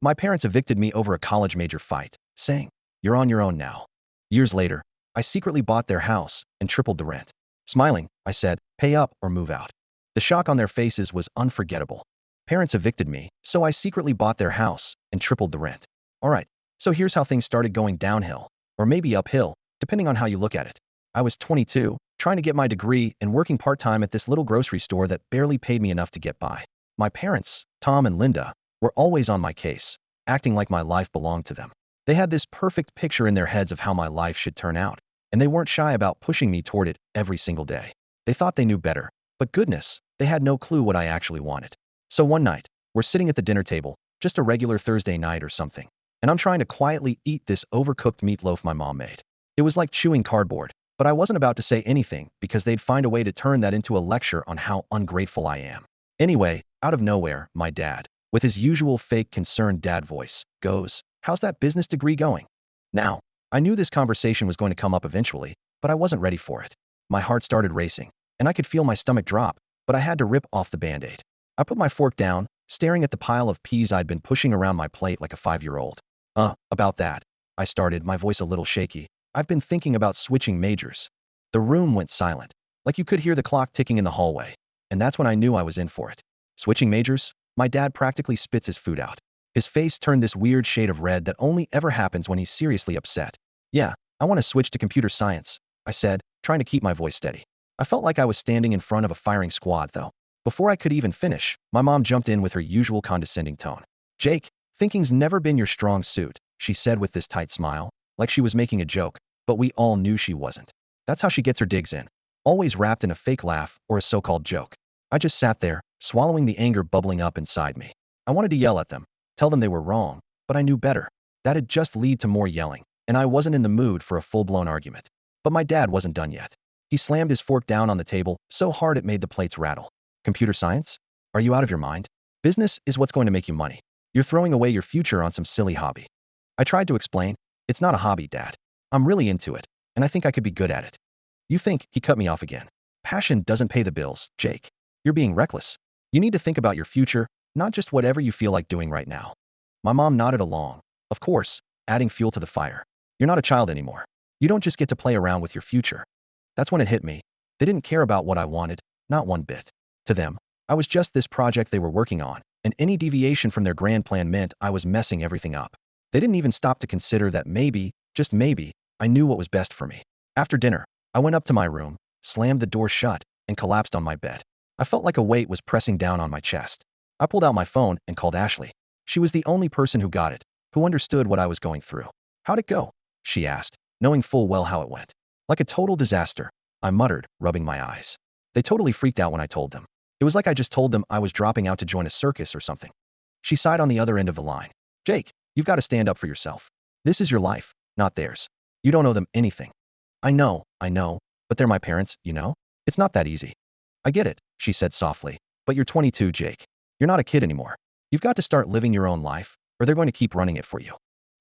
My parents evicted me over a college major fight, saying, "You're on your own now." Years later, I secretly bought their house and tripled the rent. Smiling, I said, "Pay up or move out." The shock on their faces was unforgettable. Parents evicted me, so I secretly bought their house and tripled the rent. All right, so here's how things started going downhill, or maybe uphill, depending on how you look at it. I was 22, trying to get my degree and working part-time at this little grocery store that barely paid me enough to get by. My parents, Tom and Linda, were always on my case, acting like my life belonged to them. They had this perfect picture in their heads of how my life should turn out, and they weren't shy about pushing me toward it every single day. They thought they knew better, but goodness, they had no clue what I actually wanted. So one night, we're sitting at the dinner table, just a regular Thursday night or something, and I'm trying to quietly eat this overcooked meatloaf my mom made. It was like chewing cardboard, but I wasn't about to say anything because they'd find a way to turn that into a lecture on how ungrateful I am. Anyway, out of nowhere, my dad, with his usual fake concerned dad voice, goes, "How's that business degree going?" Now, I knew this conversation was going to come up eventually, but I wasn't ready for it. My heart started racing, and I could feel my stomach drop, but I had to rip off the Band-Aid. I put my fork down, staring at the pile of peas I'd been pushing around my plate like a 5-year-old. About that," I started, my voice a little shaky. "I've been thinking about switching majors." The room went silent, like you could hear the clock ticking in the hallway, and that's when I knew I was in for it. Switching majors? My dad practically spits his food out. His face turned this weird shade of red that only ever happens when he's seriously upset. "Yeah, I want to switch to computer science," I said, trying to keep my voice steady. I felt like I was standing in front of a firing squad, though. Before I could even finish, my mom jumped in with her usual condescending tone. "Jake, thinking's never been your strong suit," she said with this tight smile, like she was making a joke, but we all knew she wasn't. That's how she gets her digs in, always wrapped in a fake laugh or a so-called joke. I just sat there, swallowing the anger bubbling up inside me. I wanted to yell at them, tell them they were wrong, but I knew better. That'd just lead to more yelling, and I wasn't in the mood for a full-blown argument. But my dad wasn't done yet. He slammed his fork down on the table so hard it made the plates rattle. "Computer science? Are you out of your mind? Business is what's going to make you money. You're throwing away your future on some silly hobby." I tried to explain, "It's not a hobby, Dad. I'm really into it, and I think I could be good at it." "You think," he cut me off again. "Passion doesn't pay the bills, Jake. You're being reckless. You need to think about your future, not just whatever you feel like doing right now." My mom nodded along, of course, adding fuel to the fire. "You're not a child anymore. You don't just get to play around with your future." That's when it hit me. They didn't care about what I wanted, not one bit. To them, I was just this project they were working on, and any deviation from their grand plan meant I was messing everything up. They didn't even stop to consider that maybe, just maybe, I knew what was best for me. After dinner, I went up to my room, slammed the door shut, and collapsed on my bed. I felt like a weight was pressing down on my chest. I pulled out my phone and called Ashley. She was the only person who got it, who understood what I was going through. "How'd it go?" she asked, knowing full well how it went. "Like a total disaster," I muttered, rubbing my eyes. They totally freaked out when I told them. It was like I just told them I was dropping out to join a circus or something. She sighed on the other end of the line. "Jake, you've got to stand up for yourself. This is your life, not theirs. You don't owe them anything." I know, but they're my parents, you know? It's not that easy." "I get it," she said softly, "but you're 22, Jake. You're not a kid anymore. You've got to start living your own life, or they're going to keep running it for you."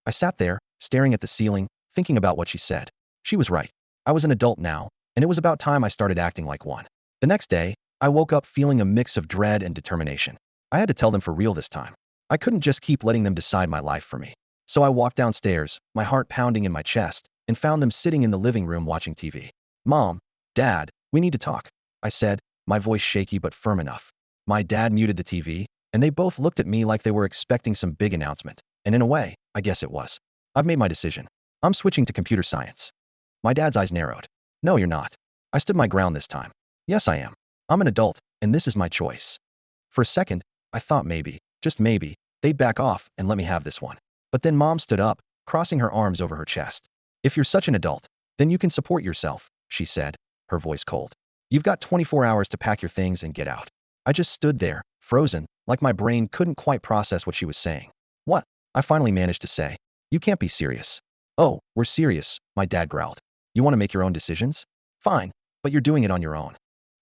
I sat there, staring at the ceiling, thinking about what she said. She was right. I was an adult now, and it was about time I started acting like one. The next day, I woke up feeling a mix of dread and determination. I had to tell them for real this time. I couldn't just keep letting them decide my life for me. So I walked downstairs, my heart pounding in my chest, and found them sitting in the living room watching TV. "Mom, Dad, we need to talk," I said, my voice shaky but firm enough. My dad muted the TV, and they both looked at me like they were expecting some big announcement. And in a way, I guess it was. "I've made my decision. I'm switching to computer science." My dad's eyes narrowed. "No, you're not." I stood my ground this time. "Yes, I am. I'm an adult, and this is my choice." For a second, I thought maybe, just maybe, they'd back off and let me have this one. But then Mom stood up, crossing her arms over her chest. "If you're such an adult, then you can support yourself," she said, her voice cold. "You've got 24 hours to pack your things and get out." I just stood there, frozen, like my brain couldn't quite process what she was saying. "What?" I finally managed to say. "You can't be serious." "Oh, we're serious," my dad growled. "You want to make your own decisions? Fine, but you're doing it on your own."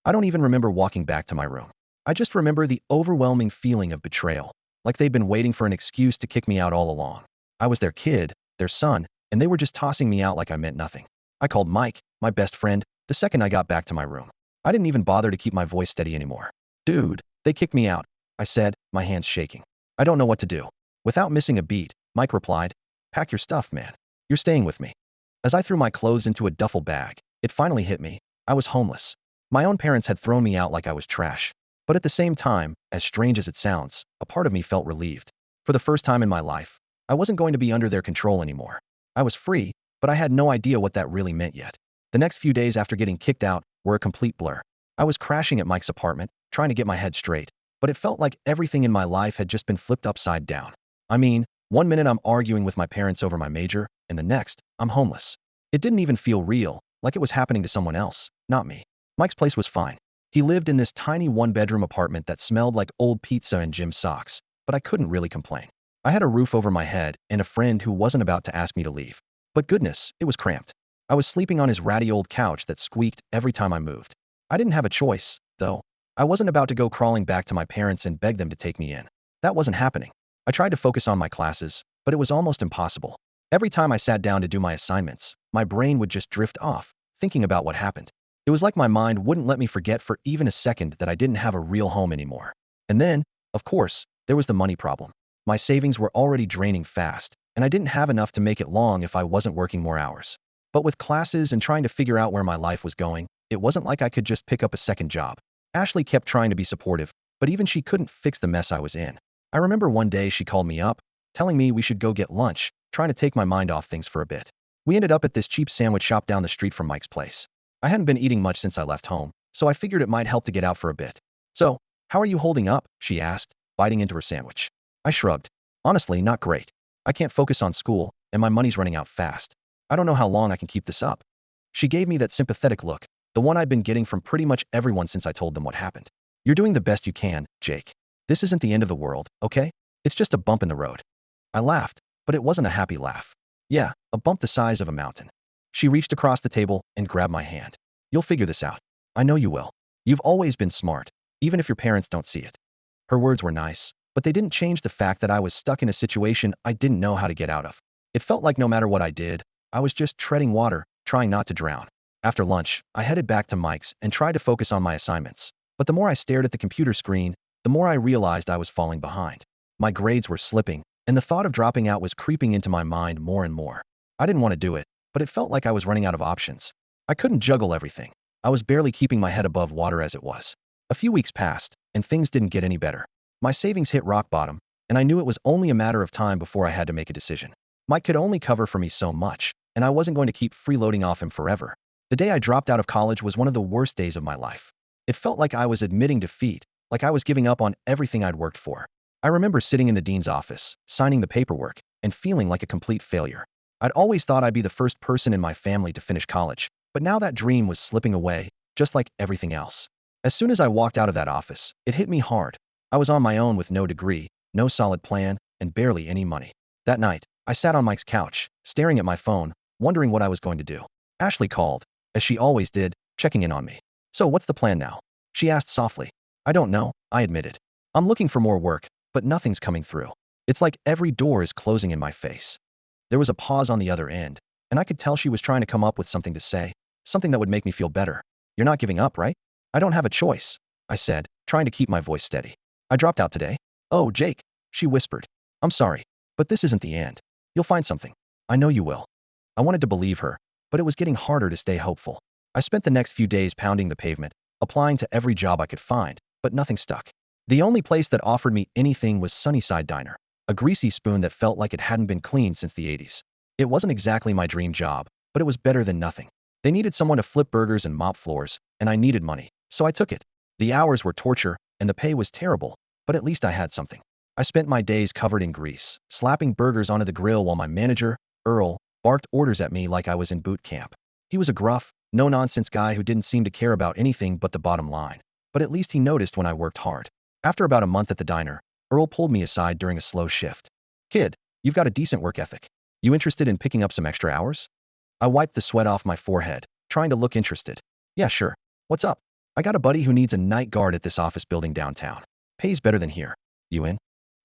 I don't even remember walking back to my room. I just remember the overwhelming feeling of betrayal, like they'd been waiting for an excuse to kick me out all along. I was their kid, their son, and they were just tossing me out like I meant nothing. I called Mike, my best friend, the second I got back to my room. I didn't even bother to keep my voice steady anymore. "Dude, they kicked me out," I said, my hands shaking. "I don't know what to do." Without missing a beat, Mike replied, "Pack your stuff, man. You're staying with me." As I threw my clothes into a duffel bag, it finally hit me. I was homeless. My own parents had thrown me out like I was trash. But at the same time, as strange as it sounds, a part of me felt relieved. For the first time in my life, I wasn't going to be under their control anymore. I was free, but I had no idea what that really meant yet. The next few days after getting kicked out were a complete blur. I was crashing at Mike's apartment, trying to get my head straight, but it felt like everything in my life had just been flipped upside down. I mean, one minute I'm arguing with my parents over my major, and the next, I'm homeless. It didn't even feel real, like it was happening to someone else, not me. Mike's place was fine. He lived in this tiny one-bedroom apartment that smelled like old pizza and gym socks, but I couldn't really complain. I had a roof over my head and a friend who wasn't about to ask me to leave. But goodness, it was cramped. I was sleeping on his ratty old couch that squeaked every time I moved. I didn't have a choice, though. I wasn't about to go crawling back to my parents and beg them to take me in. That wasn't happening. I tried to focus on my classes, but it was almost impossible. Every time I sat down to do my assignments, my brain would just drift off, thinking about what happened. It was like my mind wouldn't let me forget for even a second that I didn't have a real home anymore. And then, of course, there was the money problem. My savings were already draining fast, and I didn't have enough to make it long if I wasn't working more hours. But with classes and trying to figure out where my life was going, it wasn't like I could just pick up a second job. Ashley kept trying to be supportive, but even she couldn't fix the mess I was in. I remember one day she called me up, telling me we should go get lunch, trying to take my mind off things for a bit. We ended up at this cheap sandwich shop down the street from Mike's place. I hadn't been eating much since I left home, so I figured it might help to get out for a bit. "So, how are you holding up?" she asked, biting into her sandwich. I shrugged. "Honestly, not great. I can't focus on school, and my money's running out fast. I don't know how long I can keep this up." She gave me that sympathetic look, the one I'd been getting from pretty much everyone since I told them what happened. "You're doing the best you can, Jake. This isn't the end of the world, okay? It's just a bump in the road." I laughed, but it wasn't a happy laugh. "Yeah, a bump the size of a mountain." She reached across the table and grabbed my hand. "You'll figure this out. I know you will. You've always been smart, even if your parents don't see it." Her words were nice, but they didn't change the fact that I was stuck in a situation I didn't know how to get out of. It felt like no matter what I did, I was just treading water, trying not to drown. After lunch, I headed back to Mike's and tried to focus on my assignments. But the more I stared at the computer screen, the more I realized I was falling behind. My grades were slipping, and the thought of dropping out was creeping into my mind more and more. I didn't want to do it, but it felt like I was running out of options. I couldn't juggle everything. I was barely keeping my head above water as it was. A few weeks passed, and things didn't get any better. My savings hit rock bottom, and I knew it was only a matter of time before I had to make a decision. Mike could only cover for me so much, and I wasn't going to keep freeloading off him forever. The day I dropped out of college was one of the worst days of my life. It felt like I was admitting defeat, like I was giving up on everything I'd worked for. I remember sitting in the dean's office, signing the paperwork, and feeling like a complete failure. I'd always thought I'd be the first person in my family to finish college, but now that dream was slipping away, just like everything else. As soon as I walked out of that office, it hit me hard. I was on my own with no degree, no solid plan, and barely any money. That night, I sat on Mike's couch, staring at my phone, wondering what I was going to do. Ashley called, as she always did, checking in on me. "So what's the plan now?" she asked softly. "I don't know," I admitted. "I'm looking for more work, but nothing's coming through. It's like every door is closing in my face." There was a pause on the other end, and I could tell she was trying to come up with something to say, something that would make me feel better. "You're not giving up, right?" "I don't have a choice," I said, trying to keep my voice steady. "I dropped out today." "Oh, Jake," she whispered. "I'm sorry, but this isn't the end. You'll find something. I know you will." I wanted to believe her, but it was getting harder to stay hopeful. I spent the next few days pounding the pavement, applying to every job I could find, but nothing stuck. The only place that offered me anything was Sunnyside Diner, a greasy spoon that felt like it hadn't been cleaned since the 80s. It wasn't exactly my dream job, but it was better than nothing. They needed someone to flip burgers and mop floors, and I needed money, so I took it. The hours were torture, and the pay was terrible, but at least I had something. I spent my days covered in grease, slapping burgers onto the grill while my manager, Earl, barked orders at me like I was in boot camp. He was a gruff, no-nonsense guy who didn't seem to care about anything but the bottom line, but at least he noticed when I worked hard. After about a month at the diner, Earl pulled me aside during a slow shift. "Kid, you've got a decent work ethic. You interested in picking up some extra hours?" I wiped the sweat off my forehead, trying to look interested. "Yeah, sure. What's up?" "I got a buddy who needs a night guard at this office building downtown. Pays better than here. You in?"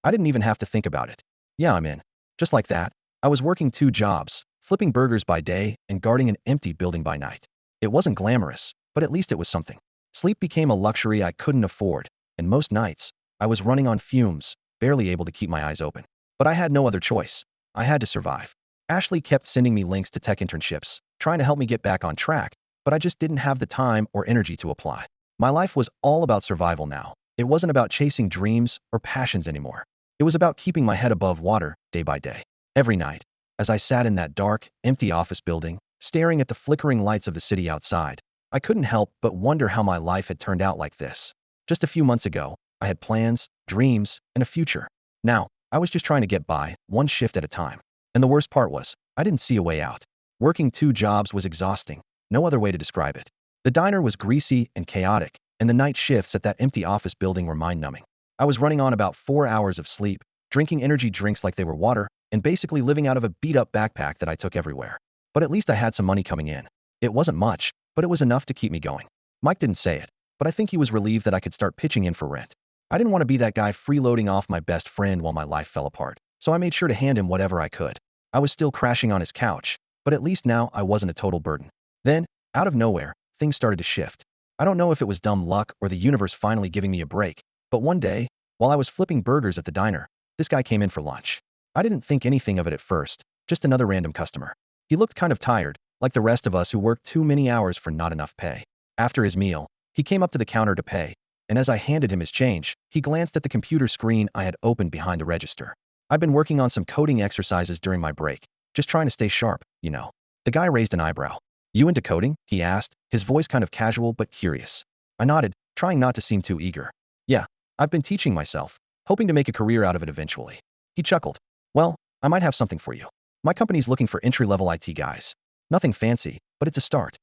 I didn't even have to think about it. "Yeah, I'm in." Just like that, I was working 2 jobs, flipping burgers by day and guarding an empty building by night. It wasn't glamorous, but at least it was something. Sleep became a luxury I couldn't afford, and most nights, I was running on fumes, barely able to keep my eyes open. But I had no other choice. I had to survive. Ashley kept sending me links to tech internships, trying to help me get back on track, but I just didn't have the time or energy to apply. My life was all about survival now. It wasn't about chasing dreams or passions anymore. It was about keeping my head above water day by day. Every night, as I sat in that dark, empty office building, staring at the flickering lights of the city outside, I couldn't help but wonder how my life had turned out like this. Just a few months ago, I had plans, dreams, and a future. Now, I was just trying to get by, one shift at a time. And the worst part was, I didn't see a way out. Working 2 jobs was exhausting. No other way to describe it. The diner was greasy and chaotic, and the night shifts at that empty office building were mind-numbing. I was running on about 4 hours of sleep, drinking energy drinks like they were water, and basically living out of a beat-up backpack that I took everywhere. But at least I had some money coming in. It wasn't much, but it was enough to keep me going. Mike didn't say it, but I think he was relieved that I could start pitching in for rent. I didn't want to be that guy freeloading off my best friend while my life fell apart, so I made sure to hand him whatever I could. I was still crashing on his couch, but at least now I wasn't a total burden. Then, out of nowhere, things started to shift. I don't know if it was dumb luck or the universe finally giving me a break, but one day, while I was flipping burgers at the diner, this guy came in for lunch. I didn't think anything of it at first, just another random customer. He looked kind of tired, like the rest of us who worked too many hours for not enough pay. After his meal, he came up to the counter to pay, and as I handed him his change, he glanced at the computer screen I had opened behind the register. I'd been working on some coding exercises during my break, just trying to stay sharp, you know. The guy raised an eyebrow. "You into coding?" he asked, his voice kind of casual but curious. I nodded, trying not to seem too eager. "Yeah, I've been teaching myself, hoping to make a career out of it eventually." He chuckled. "Well, I might have something for you. My company's looking for entry-level IT guys. Nothing fancy, but it's a start."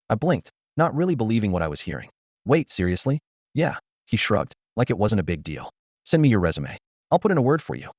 I blinked, not really believing what I was hearing. "Wait, seriously?" "Yeah," he shrugged, like it wasn't a big deal. "Send me your resume. I'll put in a word for you."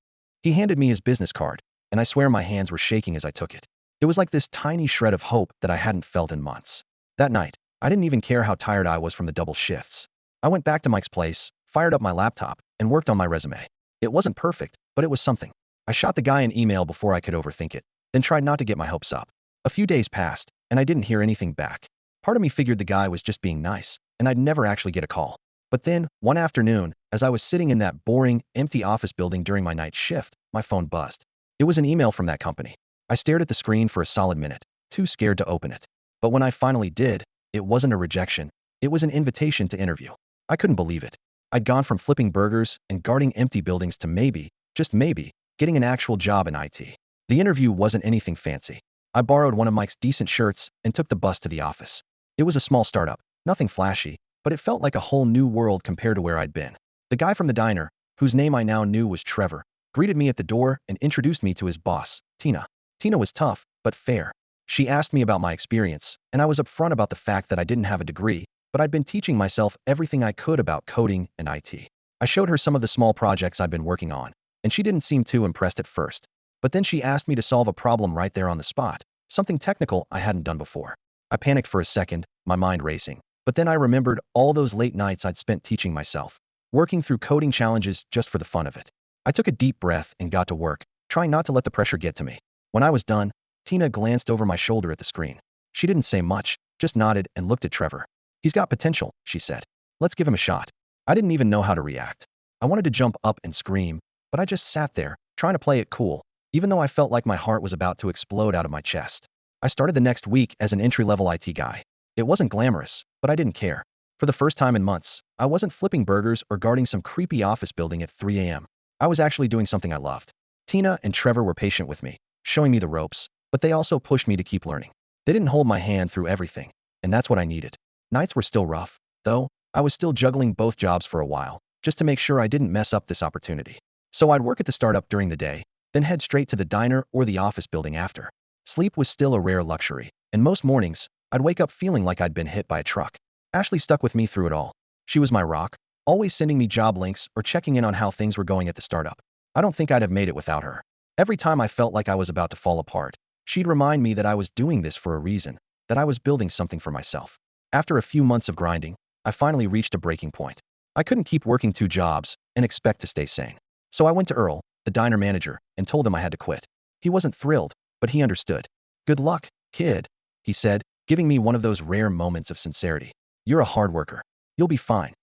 He handed me his business card, and I swear my hands were shaking as I took it. It was like this tiny shred of hope that I hadn't felt in months. That night, I didn't even care how tired I was from the double shifts. I went back to Mike's place, fired up my laptop, and worked on my resume. It wasn't perfect, but it was something. I shot the guy an email before I could overthink it, then tried not to get my hopes up. A few days passed, and I didn't hear anything back. Part of me figured the guy was just being nice, and I'd never actually get a call. But then, one afternoon, as I was sitting in that boring, empty office building during my night shift, my phone buzzed. It was an email from that company. I stared at the screen for a solid minute, too scared to open it. But when I finally did, it wasn't a rejection. It was an invitation to interview. I couldn't believe it. I'd gone from flipping burgers and guarding empty buildings to maybe, just maybe, getting an actual job in IT. The interview wasn't anything fancy. I borrowed one of Mike's decent shirts and took the bus to the office. It was a small startup, nothing flashy, but it felt like a whole new world compared to where I'd been. The guy from the diner, whose name I now knew was Trevor, greeted me at the door and introduced me to his boss, Tina. Tina was tough, but fair. She asked me about my experience, and I was upfront about the fact that I didn't have a degree, but I'd been teaching myself everything I could about coding and IT. I showed her some of the small projects I'd been working on, and she didn't seem too impressed at first. But then she asked me to solve a problem right there on the spot, something technical I hadn't done before. I panicked for a second, my mind racing. But then I remembered all those late nights I'd spent teaching myself, working through coding challenges just for the fun of it. I took a deep breath and got to work, trying not to let the pressure get to me. When I was done, Tina glanced over my shoulder at the screen. She didn't say much, just nodded and looked at Trevor. "He's got potential," she said. "Let's give him a shot." I didn't even know how to react. I wanted to jump up and scream, but I just sat there, trying to play it cool, even though I felt like my heart was about to explode out of my chest. I started the next week as an entry-level IT guy. It wasn't glamorous, but I didn't care. For the first time in months, I wasn't flipping burgers or guarding some creepy office building at 3 a.m. I was actually doing something I loved. Tina and Trevor were patient with me, showing me the ropes, but they also pushed me to keep learning. They didn't hold my hand through everything, and that's what I needed. Nights were still rough, though. I was still juggling both jobs for a while, just to make sure I didn't mess up this opportunity. So I'd work at the startup during the day, then head straight to the diner or the office building after. Sleep was still a rare luxury, and most mornings, I'd wake up feeling like I'd been hit by a truck. Ashley stuck with me through it all. She was my rock, always sending me job links or checking in on how things were going at the startup. I don't think I'd have made it without her. Every time I felt like I was about to fall apart, she'd remind me that I was doing this for a reason, that I was building something for myself. After a few months of grinding, I finally reached a breaking point. I couldn't keep working 2 jobs and expect to stay sane. So I went to Earl, the diner manager, and told him I had to quit. He wasn't thrilled, but he understood. "Good luck, kid," he said, giving me one of those rare moments of sincerity. "You're a hard worker. You'll be fine."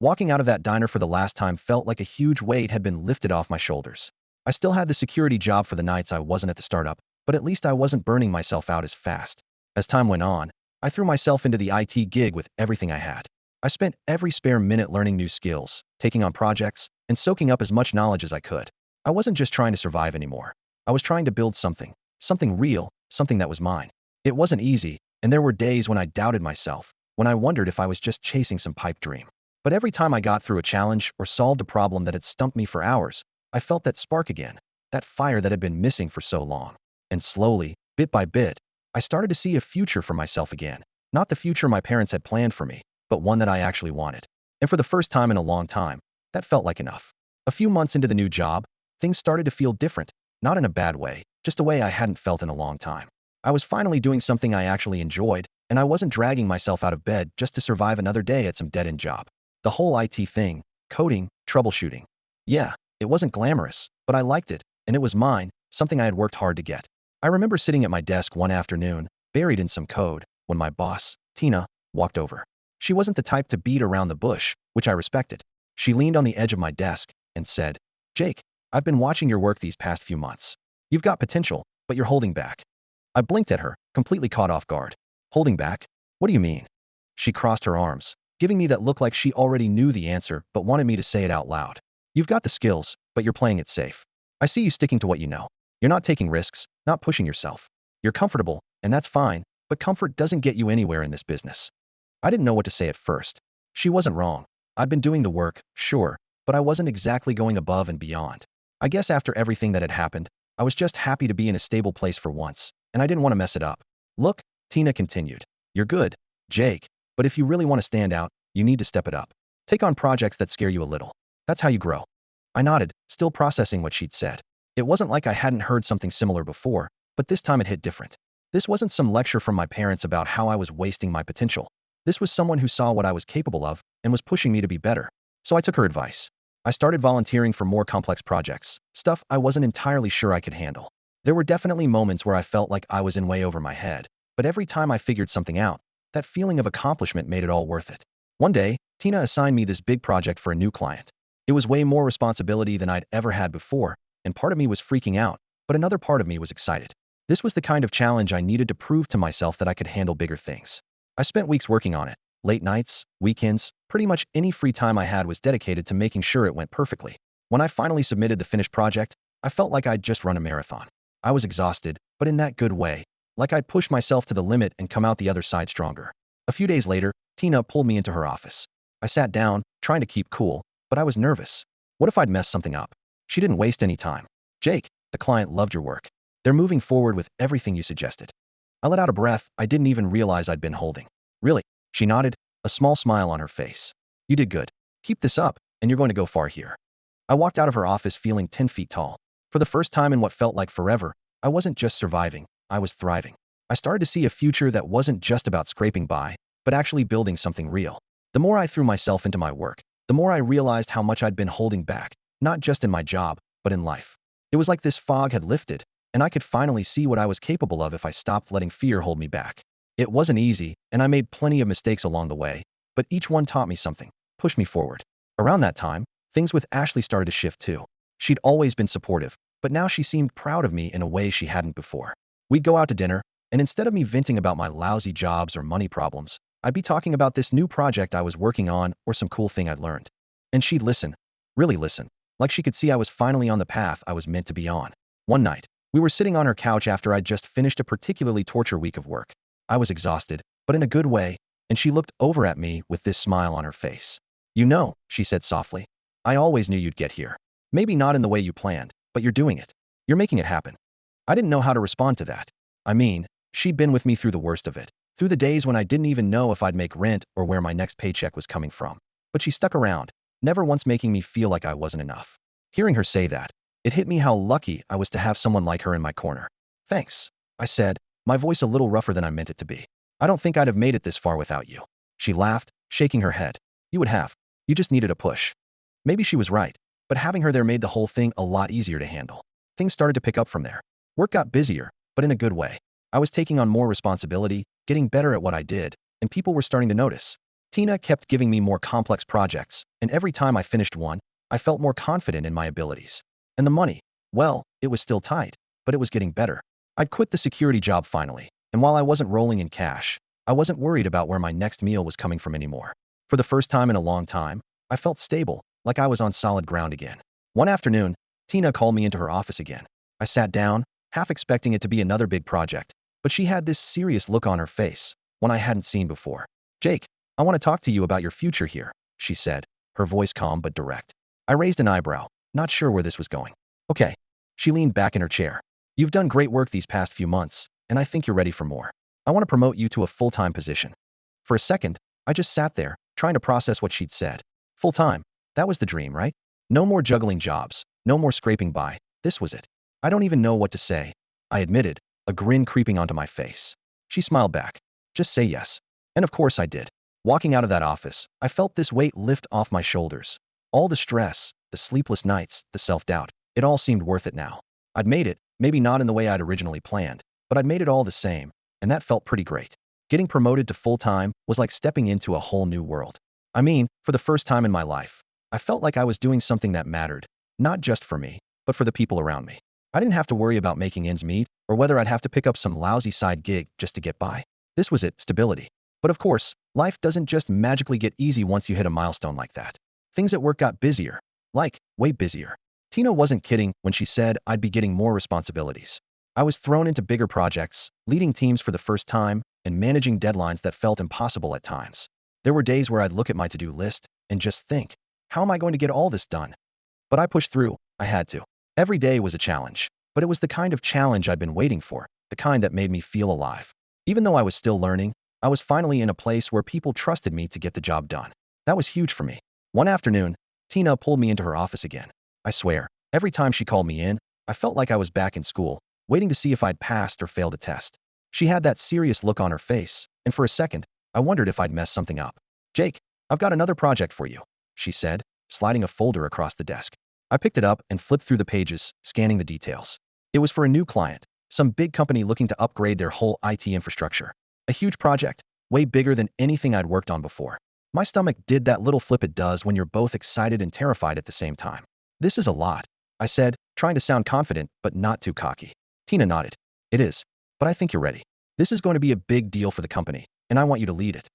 Walking out of that diner for the last time felt like a huge weight had been lifted off my shoulders. I still had the security job for the nights I wasn't at the startup, but at least I wasn't burning myself out as fast. As time went on, I threw myself into the IT gig with everything I had. I spent every spare minute learning new skills, taking on projects, and soaking up as much knowledge as I could. I wasn't just trying to survive anymore. I was trying to build something real, something that was mine. It wasn't easy, and there were days when I doubted myself, when I wondered if I was just chasing some pipe dream. But every time I got through a challenge or solved a problem that had stumped me for hours, I felt that spark again, that fire that had been missing for so long. And slowly, bit by bit, I started to see a future for myself again. Not the future my parents had planned for me, but one that I actually wanted. And for the first time in a long time, that felt like enough. A few months into the new job, things started to feel different, not in a bad way, just a way I hadn't felt in a long time. I was finally doing something I actually enjoyed, and I wasn't dragging myself out of bed just to survive another day at some dead-end job. The whole IT thing, coding, troubleshooting. Yeah, it wasn't glamorous, but I liked it, and it was mine, something I had worked hard to get. I remember sitting at my desk one afternoon, buried in some code, when my boss, Tina, walked over. She wasn't the type to beat around the bush, which I respected. She leaned on the edge of my desk and said, "Jake, I've been watching your work these past few months. You've got potential, but you're holding back." I blinked at her, completely caught off guard. Holding back? What do you mean? She crossed her arms, giving me that look like she already knew the answer but wanted me to say it out loud. "You've got the skills, but you're playing it safe. I see you sticking to what you know. You're not taking risks, not pushing yourself. You're comfortable, and that's fine, but comfort doesn't get you anywhere in this business." I didn't know what to say at first. She wasn't wrong. I'd been doing the work, sure, but I wasn't exactly going above and beyond. I guess after everything that had happened, I was just happy to be in a stable place for once, and I didn't want to mess it up. "Look," Tina continued, "you're good, Jake, but if you really want to stand out, you need to step it up. Take on projects that scare you a little. That's how you grow." I nodded, still processing what she'd said. It wasn't like I hadn't heard something similar before, but this time it hit different. This wasn't some lecture from my parents about how I was wasting my potential. This was someone who saw what I was capable of and was pushing me to be better. So I took her advice. I started volunteering for more complex projects, stuff I wasn't entirely sure I could handle. There were definitely moments where I felt like I was in way over my head, but every time I figured something out, that feeling of accomplishment made it all worth it. One day, Tina assigned me this big project for a new client. It was way more responsibility than I'd ever had before, and part of me was freaking out, but another part of me was excited. This was the kind of challenge I needed to prove to myself that I could handle bigger things. I spent weeks working on it. Late nights, weekends, pretty much any free time I had was dedicated to making sure it went perfectly. When I finally submitted the finished project, I felt like I'd just run a marathon. I was exhausted, but in that good way, like I'd pushed myself to the limit and come out the other side stronger. A few days later, Tina pulled me into her office. I sat down, trying to keep cool, but I was nervous. What if I'd messed something up? She didn't waste any time. "Jake, the client loved your work. They're moving forward with everything you suggested." I let out a breath I didn't even realize I'd been holding. "Really?" She nodded, a small smile on her face. "You did good. Keep this up, and you're going to go far here." I walked out of her office feeling 10 feet tall. For the first time in what felt like forever, I wasn't just surviving, I was thriving. I started to see a future that wasn't just about scraping by, but actually building something real. The more I threw myself into my work, the more I realized how much I'd been holding back, not just in my job, but in life. It was like this fog had lifted, and I could finally see what I was capable of if I stopped letting fear hold me back. It wasn't easy, and I made plenty of mistakes along the way, but each one taught me something, pushed me forward. Around that time, things with Ashley started to shift too. She'd always been supportive, but now she seemed proud of me in a way she hadn't before. We'd go out to dinner, and instead of me venting about my lousy jobs or money problems, I'd be talking about this new project I was working on or some cool thing I'd learned. And she'd listen, really listen, like she could see I was finally on the path I was meant to be on. One night, we were sitting on her couch after I'd just finished a particularly torture week of work. I was exhausted, but in a good way, and she looked over at me with this smile on her face. "You know," she said softly, "I always knew you'd get here. Maybe not in the way you planned, but you're doing it. You're making it happen." I didn't know how to respond to that. I mean, she'd been with me through the worst of it, through the days when I didn't even know if I'd make rent or where my next paycheck was coming from. But she stuck around, never once making me feel like I wasn't enough. Hearing her say that, it hit me how lucky I was to have someone like her in my corner. "Thanks," I said, my voice a little rougher than I meant it to be. "I don't think I'd have made it this far without you." She laughed, shaking her head. "You would have. You just needed a push." Maybe she was right, but having her there made the whole thing a lot easier to handle. Things started to pick up from there. Work got busier, but in a good way. I was taking on more responsibility, getting better at what I did, and people were starting to notice. Tina kept giving me more complex projects, and every time I finished one, I felt more confident in my abilities. And the money. Well, it was still tight, but it was getting better. I'd quit the security job finally, and while I wasn't rolling in cash, I wasn't worried about where my next meal was coming from anymore. For the first time in a long time, I felt stable, like I was on solid ground again. One afternoon, Tina called me into her office again. I sat down, half expecting it to be another big project, but she had this serious look on her face, one I hadn't seen before. "Jake, I want to talk to you about your future here," she said, her voice calm but direct. I raised an eyebrow, not sure where this was going. "Okay." She leaned back in her chair. "You've done great work these past few months, and I think you're ready for more. I want to promote you to a full-time position." For a second, I just sat there, trying to process what she'd said. Full-time. That was the dream, right? No more juggling jobs, no more scraping by. This was it. I don't even know what to say, I admitted, a grin creeping onto my face. She smiled back. "Just say yes." And of course I did. Walking out of that office, I felt this weight lift off my shoulders. All the stress, the sleepless nights, the self-doubt, it all seemed worth it now. I'd made it, maybe not in the way I'd originally planned, but I'd made it all the same, and that felt pretty great. Getting promoted to full-time was like stepping into a whole new world. I mean, for the first time in my life, I felt like I was doing something that mattered, not just for me, but for the people around me. I didn't have to worry about making ends meet or whether I'd have to pick up some lousy side gig just to get by. This was it, stability. But of course, life doesn't just magically get easy once you hit a milestone like that. Things at work got busier, like way busier. Tina wasn't kidding when she said I'd be getting more responsibilities. I was thrown into bigger projects, leading teams for the first time, and managing deadlines that felt impossible at times. There were days where I'd look at my to-do list and just think, how am I going to get all this done? But I pushed through. I had to. Every day was a challenge, but it was the kind of challenge I'd been waiting for, the kind that made me feel alive. Even though I was still learning, I was finally in a place where people trusted me to get the job done. That was huge for me. One afternoon, Tina pulled me into her office again. I swear, every time she called me in, I felt like I was back in school, waiting to see if I'd passed or failed a test. She had that serious look on her face, and for a second, I wondered if I'd messed something up. "Jake, I've got another project for you," she said, sliding a folder across the desk. I picked it up and flipped through the pages, scanning the details. It was for a new client, some big company looking to upgrade their whole IT infrastructure. A huge project, way bigger than anything I'd worked on before. My stomach did that little flip it does when you're both excited and terrified at the same time. "This is a lot," I said, trying to sound confident but not too cocky. Tina nodded. "It is, but I think you're ready. This is going to be a big deal for the company, and I want you to lead it."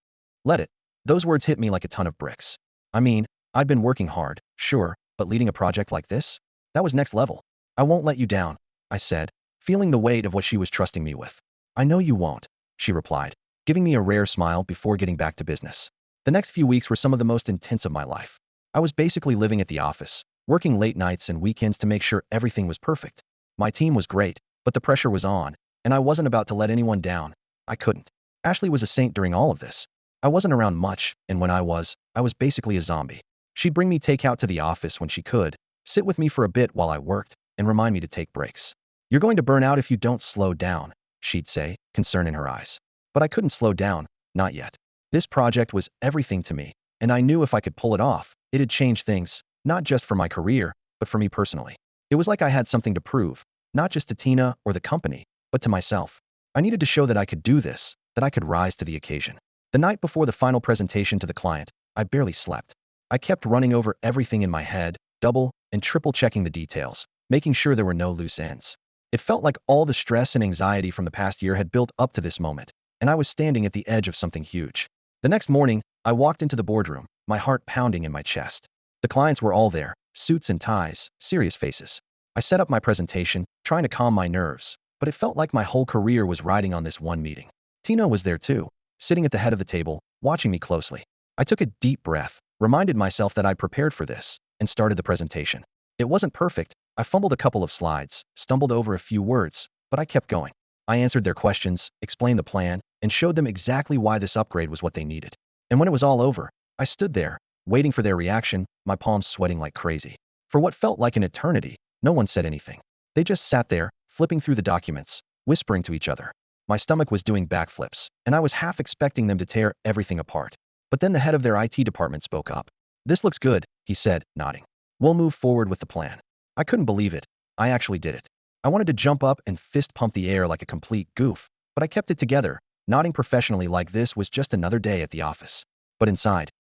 Let it. Those words hit me like a ton of bricks. I mean, I'd been working hard, sure, but leading a project like this? That was next level. "I won't let you down," I said, feeling the weight of what she was trusting me with. "I know you won't," she replied, giving me a rare smile before getting back to business. The next few weeks were some of the most intense of my life. I was basically living at the office, working late nights and weekends to make sure everything was perfect. My team was great, but the pressure was on, and I wasn't about to let anyone down. I couldn't. Ashley was a saint during all of this. I wasn't around much, and when I was basically a zombie. She'd bring me takeout to the office when she could, sit with me for a bit while I worked, and remind me to take breaks. "You're going to burn out if you don't slow down," she'd say, concern in her eyes. But I couldn't slow down, not yet. This project was everything to me, and I knew if I could pull it off, it'd change things, not just for my career, but for me personally. It was like I had something to prove, not just to Tina or the company, but to myself. I needed to show that I could do this, that I could rise to the occasion. The night before the final presentation to the client, I barely slept. I kept running over everything in my head, double and triple checking the details, making sure there were no loose ends. It felt like all the stress and anxiety from the past year had built up to this moment, and I was standing at the edge of something huge. The next morning, I walked into the boardroom, my heart pounding in my chest. The clients were all there, suits and ties, serious faces. I set up my presentation, trying to calm my nerves, but it felt like my whole career was riding on this one meeting. Tina was there too, sitting at the head of the table, watching me closely. I took a deep breath, reminded myself that I'd prepared for this, and started the presentation. It wasn't perfect. I fumbled a couple of slides, stumbled over a few words, but I kept going. I answered their questions, explained the plan, and showed them exactly why this upgrade was what they needed. And when it was all over, I stood there, waiting for their reaction, my palms sweating like crazy. For what felt like an eternity, no one said anything. They just sat there, flipping through the documents, whispering to each other. My stomach was doing backflips, and I was half expecting them to tear everything apart. But then the head of their IT department spoke up. "This looks good," he said, nodding. "We'll move forward with the plan." I couldn't believe it. I actually did it. I wanted to jump up and fist pump the air like a complete goof, but I kept it together, nodding professionally like this was just another day at the office. But inside,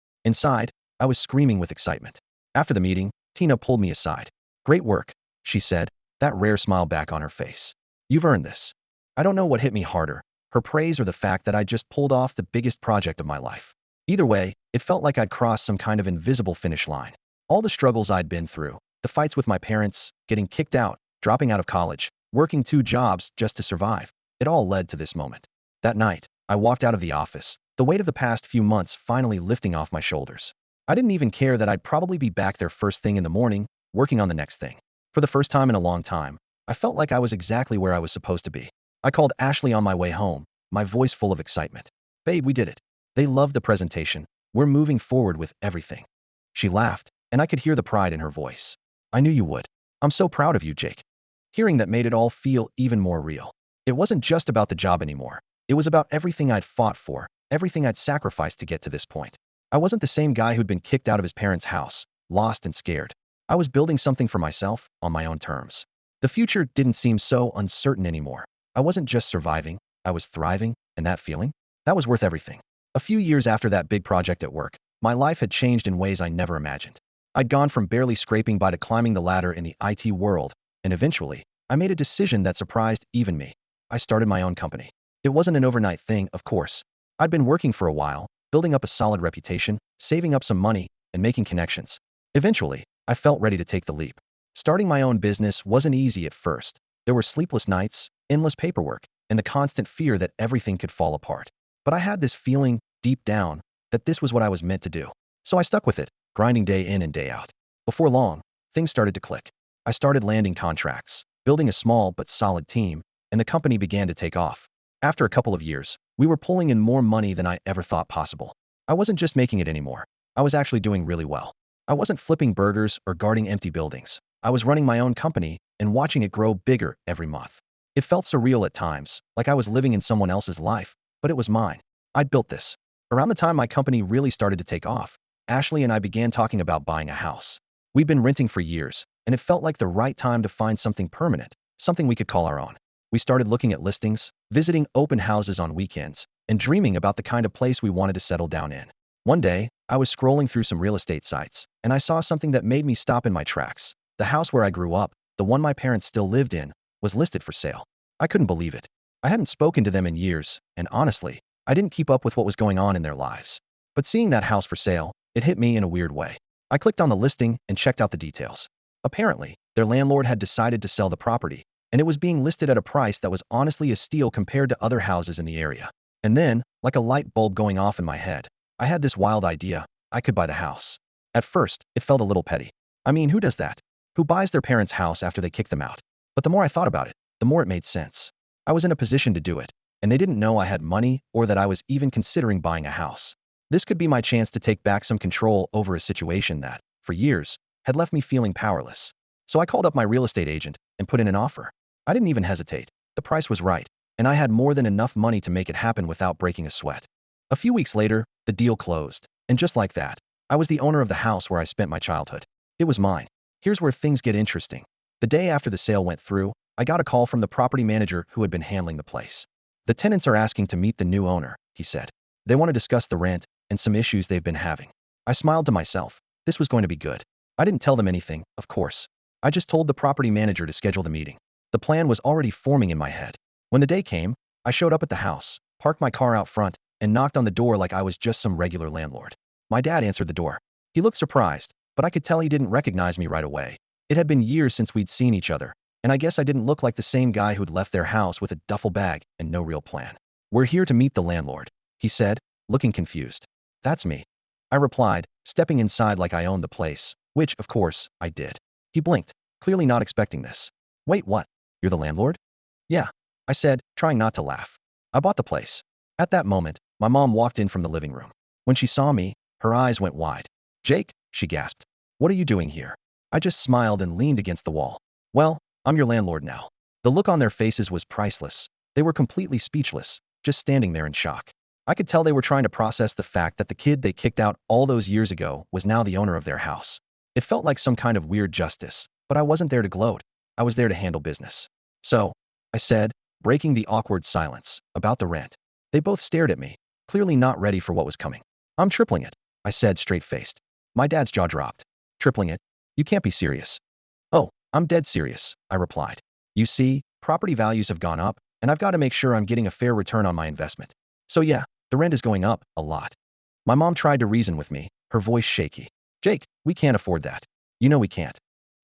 I was screaming with excitement. After the meeting, Tina pulled me aside. "Great work," she said, that rare smile back on her face. You've earned this. I don't know what hit me harder, her praise or the fact that I'd just pulled off the biggest project of my life. Either way, it felt like I'd crossed some kind of invisible finish line. All the struggles I'd been through, the fights with my parents, getting kicked out, dropping out of college, working 2 jobs just to survive, it all led to this moment. That night, I walked out of the office, the weight of the past few months finally lifting off my shoulders. I didn't even care that I'd probably be back there first thing in the morning, working on the next thing. For the first time in a long time, I felt like I was exactly where I was supposed to be. I called Ashley on my way home, my voice full of excitement. Babe, we did it. They loved the presentation. We're moving forward with everything. She laughed, and I could hear the pride in her voice. I knew you would. I'm so proud of you, Jake. Hearing that made it all feel even more real. It wasn't just about the job anymore. It was about everything I'd fought for, everything I'd sacrificed to get to this point. I wasn't the same guy who'd been kicked out of his parents' house, lost and scared. I was building something for myself on my own terms. The future didn't seem so uncertain anymore. I wasn't just surviving, I was thriving, and that feeling? That was worth everything. A few years after that big project at work, my life had changed in ways I never imagined. I'd gone from barely scraping by to climbing the ladder in the IT world, and eventually, I made a decision that surprised even me. I started my own company. It wasn't an overnight thing, of course. I'd been working for a while, building up a solid reputation, saving up some money, and making connections. Eventually, I felt ready to take the leap. Starting my own business wasn't easy at first. There were sleepless nights, endless paperwork, and the constant fear that everything could fall apart. But I had this feeling, deep down, that this was what I was meant to do. So I stuck with it, grinding day in and day out. Before long, things started to click. I started landing contracts, building a small but solid team, and the company began to take off. After a couple of years, we were pulling in more money than I ever thought possible. I wasn't just making it anymore. I was actually doing really well. I wasn't flipping burgers or guarding empty buildings. I was running my own company and watching it grow bigger every month. It felt surreal at times, like I was living in someone else's life, but it was mine. I'd built this. Around the time my company really started to take off, Ashley and I began talking about buying a house. We'd been renting for years, and it felt like the right time to find something permanent, something we could call our own. We started looking at listings, visiting open houses on weekends, and dreaming about the kind of place we wanted to settle down in. One day, I was scrolling through some real estate sites, and I saw something that made me stop in my tracks. The house where I grew up, the one my parents still lived in, was listed for sale. I couldn't believe it. I hadn't spoken to them in years, and honestly, I didn't keep up with what was going on in their lives. But seeing that house for sale, it hit me in a weird way. I clicked on the listing and checked out the details. Apparently, their landlord had decided to sell the property, and it was being listed at a price that was honestly a steal compared to other houses in the area. And then, like a light bulb going off in my head, I had this wild idea. I could buy the house. At first, it felt a little petty. I mean, who does that? Who buys their parents' house after they kick them out? But the more I thought about it, the more it made sense. I was in a position to do it, and they didn't know I had money or that I was even considering buying a house. This could be my chance to take back some control over a situation that, for years, had left me feeling powerless. So I called up my real estate agent and put in an offer. I didn't even hesitate. The price was right, and I had more than enough money to make it happen without breaking a sweat. A few weeks later, the deal closed, and just like that, I was the owner of the house where I spent my childhood. It was mine. Here's where things get interesting. The day after the sale went through, I got a call from the property manager who had been handling the place. The tenants are asking to meet the new owner, he said. They want to discuss the rent and some issues they've been having. I smiled to myself. This was going to be good. I didn't tell them anything, of course. I just told the property manager to schedule the meeting. The plan was already forming in my head. When the day came, I showed up at the house, parked my car out front, and knocked on the door like I was just some regular landlord. My dad answered the door. He looked surprised, but I could tell he didn't recognize me right away. It had been years since we'd seen each other, and I guess I didn't look like the same guy who'd left their house with a duffel bag and no real plan. We're here to meet the landlord, he said, looking confused. That's me. I replied, stepping inside like I owned the place, which, of course, I did. He blinked, clearly not expecting this. Wait, what? You're the landlord? Yeah, I said, trying not to laugh. I bought the place. At that moment, my mom walked in from the living room. When she saw me, her eyes went wide. Jake, she gasped. What are you doing here? I just smiled and leaned against the wall. Well, I'm your landlord now. The look on their faces was priceless. They were completely speechless, just standing there in shock. I could tell they were trying to process the fact that the kid they kicked out all those years ago was now the owner of their house. It felt like some kind of weird justice, but I wasn't there to gloat. I was there to handle business. So, I said, breaking the awkward silence, about the rent. They both stared at me, clearly not ready for what was coming. I'm tripling it, I said straight-faced. My dad's jaw dropped. Tripling it? You can't be serious. Oh, I'm dead serious, I replied. You see, property values have gone up, and I've got to make sure I'm getting a fair return on my investment. So yeah, the rent is going up a lot. My mom tried to reason with me, her voice shaky. Jake, we can't afford that. You know we can't.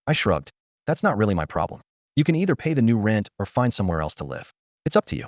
I shrugged. That's not really my problem. You can either pay the new rent or find somewhere else to live. It's up to you.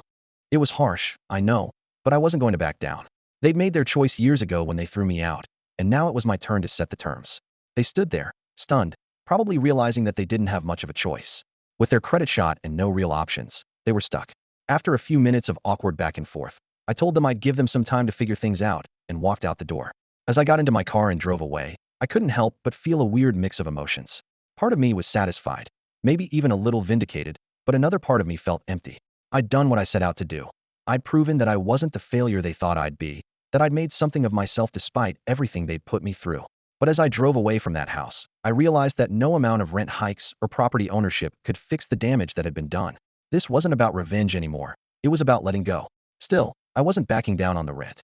It was harsh, I know, but I wasn't going to back down. They'd made their choice years ago when they threw me out, and now it was my turn to set the terms. They stood there, stunned, probably realizing that they didn't have much of a choice. With their credit shot and no real options, they were stuck. After a few minutes of awkward back and forth, I told them I'd give them some time to figure things out and walked out the door. As I got into my car and drove away, I couldn't help but feel a weird mix of emotions. Part of me was satisfied, maybe even a little vindicated, but another part of me felt empty. I'd done what I set out to do. I'd proven that I wasn't the failure they thought I'd be, that I'd made something of myself despite everything they'd put me through. But as I drove away from that house, I realized that no amount of rent hikes or property ownership could fix the damage that had been done. This wasn't about revenge anymore. It was about letting go. Still, I wasn't backing down on the rent.